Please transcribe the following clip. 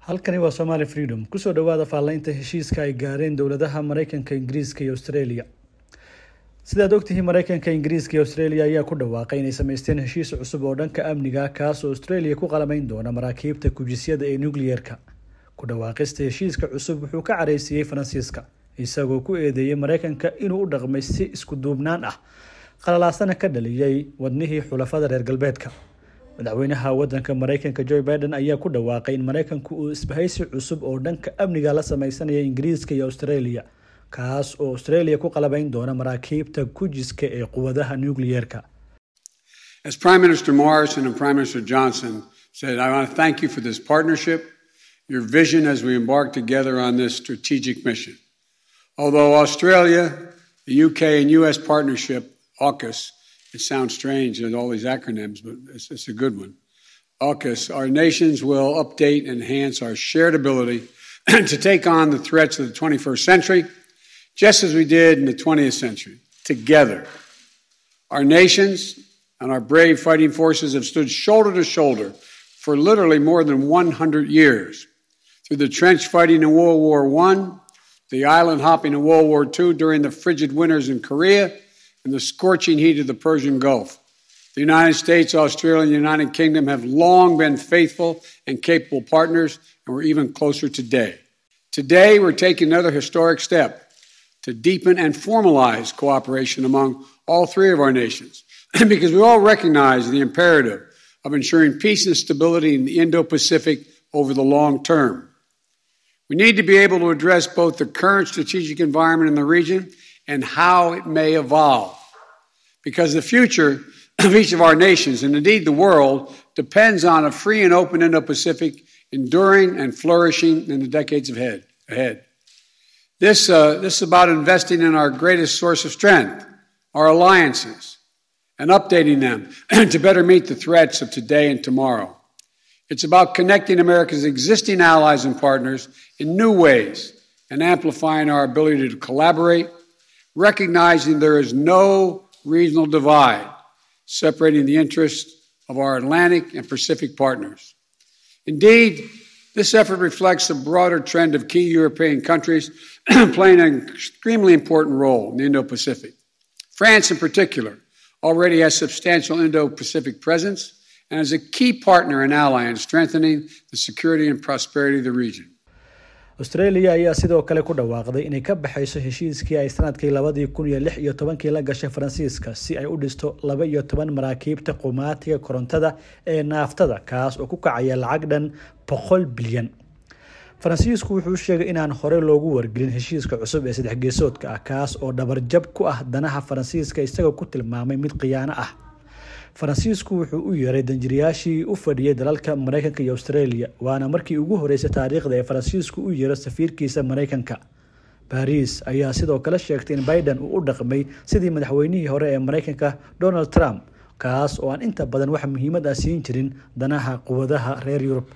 halkani waa Somali Freedom kusoo dhawaada faalaynta heshiiska ay gaareen dawladaha Mareykanka, Ingiriiska iyo Australia. Sidaad ogtihiin, Mareykanka, Ingiriiska iyo Australia ayaa ku dhawaaqay inay sameysteen heshiis cusub oo dhanka amniga kaas oo Australia ku qalamayn doona maraakiibta kujisyada ee nuclear-ka. Ku dhawaaqista heshiiska cusub wuxuu ka careysiyay Faransiiska isagoo ku eedeeyay Mareykanka inuu u dhaqmay si isku duubnaan ah, qalalaasana ka dhaliyay wadnihii xulafada reer galbeedka. madaxweynaha wadanka Mareykanka Joe Biden ayaa ku dhawaaqay in Mareykanku uu isbahaysi cusub oo dhanka amniga la sameysanayo Ingiriiska iyo Australia, kaas oo Australia ku qalabayn doona maraakiibta kujiska ee quwadaha nuclear-ka. As Prime Minister Morrison and Prime Minister Johnson said, I want to thank you for this partnership, your vision as we embark together on this strategic mission. Although Australia, the UK and US partnership, AUKUS, it sounds strange with all these acronyms, but it's a good one. AUKUS, our nations will update and enhance our shared ability to take on the threats of the 21st century, just as we did in the 20th century, together. Our nations and our brave fighting forces have stood shoulder to shoulder for literally more than 100 years. Through the trench fighting in World War I, the island hopping in World War II during the frigid winters in Korea, and the scorching heat of the Persian Gulf. The United States, Australia, and the United Kingdom have long been faithful and capable partners, and we're even closer today. Today, we're taking another historic step to deepen and formalize cooperation among all three of our nations, because we all recognize the imperative of ensuring peace and stability in the Indo-Pacific over the long term. We need to be able to address both the current strategic environment in the region and how it may evolve. Because the future of each of our nations, and indeed the world, depends on a free and open Indo-Pacific enduring and flourishing in the decades ahead. This is about investing in our greatest source of strength, our alliances, and updating them to better meet the threats of today and tomorrow. It's about connecting America's existing allies and partners in new ways and amplifying our ability to collaborate, recognizing there is no regional divide separating the interests of our Atlantic and Pacific partners. Indeed, this effort reflects a broader trend of key European countries playing an extremely important role in the Indo-Pacific. France, in particular, already has substantial Indo-Pacific presence and is a key partner and ally in strengthening the security and prosperity of the region. Australia ayaa sidoo kale ku dhawaaqday inay ka baxayso heshiiskii ay sanadkii 2016 la gashay Faransiiska si ay u dhisto 12 maraakiibta qumaatiga korontada ee naaftada, kaas oo ku kacaya lacag dhan 100 bilyan. Faransiisku wuxuu sheegay inaan hore loogu wargelin heshiiska cusub ee saddex geesoodka ah, kaas oo dabarjab ku ah danaha Faransiiska isagoo ku tilmaamay mid khiyaano ah. Faransiisku wuxuu u yeeray danjirayaashii u fadhiyay dalalka Mareykanka iyo Australia, waana markii ugu horeysay taariikhda ee Faransiisku u yeeray safiirkiisa Mareykanka. Paris ayaa sidoo kale sheegtay in Biden uu u dhaqmay sidii madaxweynihii hore ee Mareykanka Donald Trump, kaas oo aan inta badan wax muhiimad ah siin jirin danaha quwadaha reer Yurub.